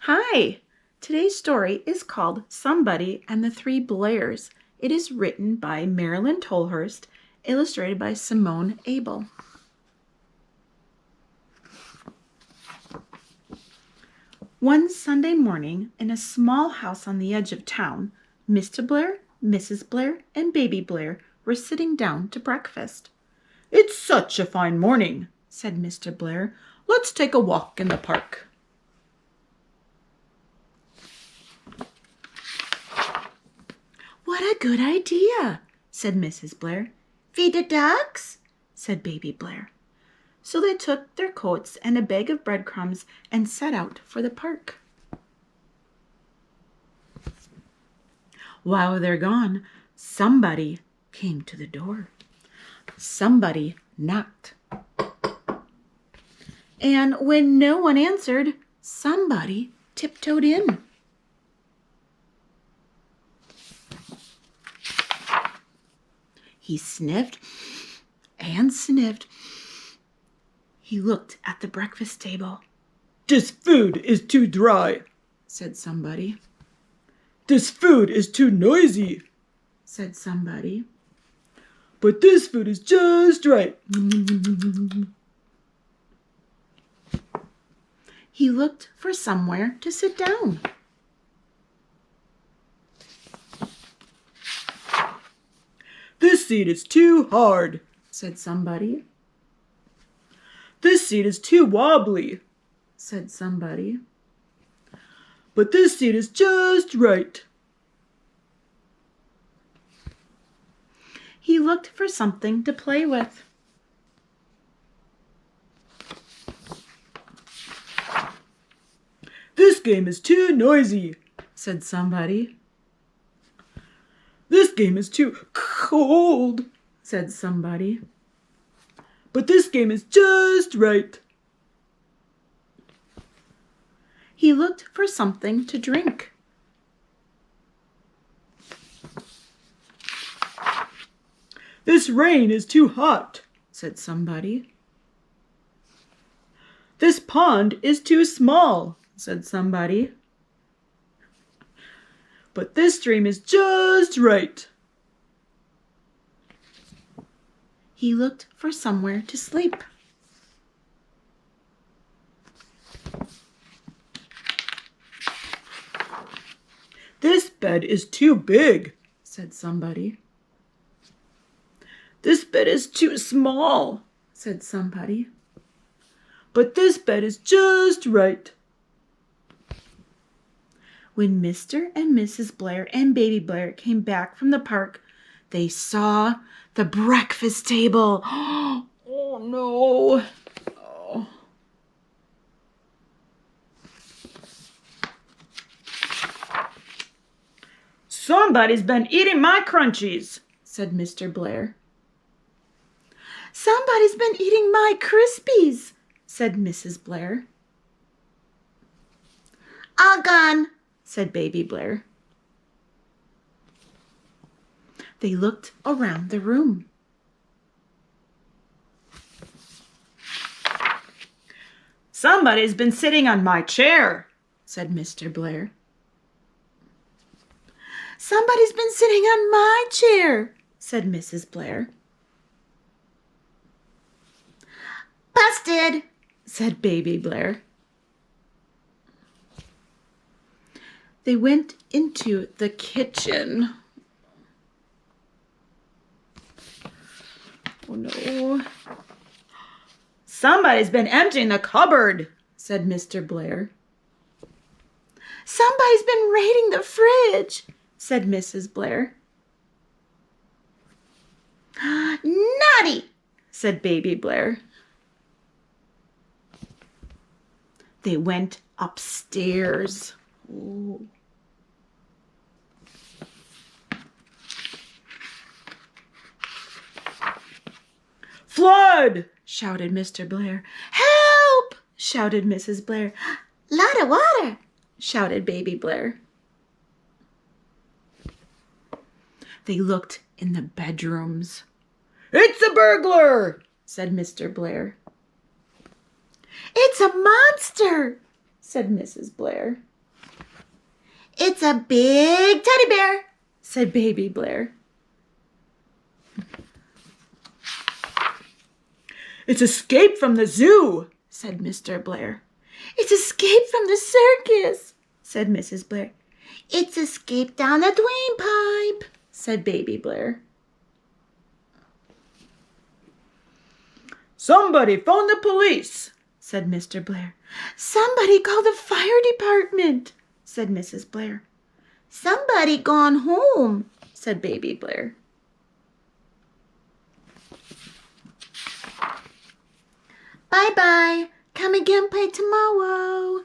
Hi! Today's story is called Somebody and the Three Blairs. It is written by Marilyn Tolhurst, illustrated by Simone Abel. One Sunday morning, in a small house on the edge of town, Mr. Blair, Mrs. Blair, and Baby Blair were sitting down to breakfast. "It's such a fine morning," said Mr. Blair. "Let's take a walk in the park." "What a good idea," said Mrs. Blair. "Feed the ducks?" said Baby Blair. So they took their coats and a bag of breadcrumbs and set out for the park. While they're gone, somebody came to the door. Somebody knocked. And when no one answered, somebody tiptoed in. He sniffed and sniffed. He looked at the breakfast table. "This food is too dry," said somebody. "This food is too noisy," said somebody. "But this food is just right." He looked for somewhere to sit down. "This seat is too hard," said somebody. "This seat is too wobbly," said somebody. "But this seat is just right." He looked for something to play with. "This game is too noisy," said somebody. "This game is too cold," said somebody. "But this game is just right." He looked for something to drink. "This rain is too hot," said somebody. "This pond is too small," said somebody. "But this stream is just right." He looked for somewhere to sleep. "This bed is too big," said somebody. "This bed is too small," said somebody. "But this bed is just right." When Mr. and Mrs. Blair and Baby Blair came back from the park, they saw the breakfast table. Oh no! Oh. "Somebody's been eating my crunchies," said Mr. Blair. "Somebody's been eating my Crispies," said Mrs. Blair. "All gone," said Baby Blair. They looked around the room. "Somebody's been sitting on my chair," said Mr. Blair. "Somebody's been sitting on my chair," said Mrs. Blair. "Busted," said Baby Blair. They went into the kitchen. Oh no. "Somebody's been emptying the cupboard," said Mr. Blair. "Somebody's been raiding the fridge," said Mrs. Blair. "Naughty," said Baby Blair. They went upstairs. Oh. "Flood!" shouted Mr. Blair. "Help!" shouted Mrs. Blair. "Lot of water!" shouted Baby Blair. They looked in the bedrooms. "It's a burglar!" said Mr. Blair. "It's a monster," said Mrs. Blair. It's a big teddy bear, said Baby Blair. It's escaped from the zoo, said Mr. Blair. It's escaped from the circus, said Mrs. Blair. It's escaped down the drain pipe, said Baby Blair. Somebody phone the police, said Mr. Blair. Somebody call the fire department, said Mrs. Blair. Somebody gone home, said Baby Blair. Bye-bye. Come again, play tomorrow.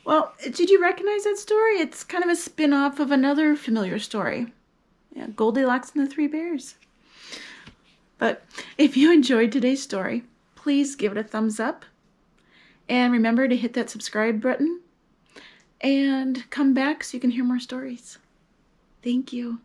Well, did you recognize that story? It's kind of a spin-off of another familiar story. Yeah, Goldilocks and the Three Bears. But if you enjoyed today's story, please give it a thumbs up. And remember to hit that subscribe button. And come back so you can hear more stories. Thank you.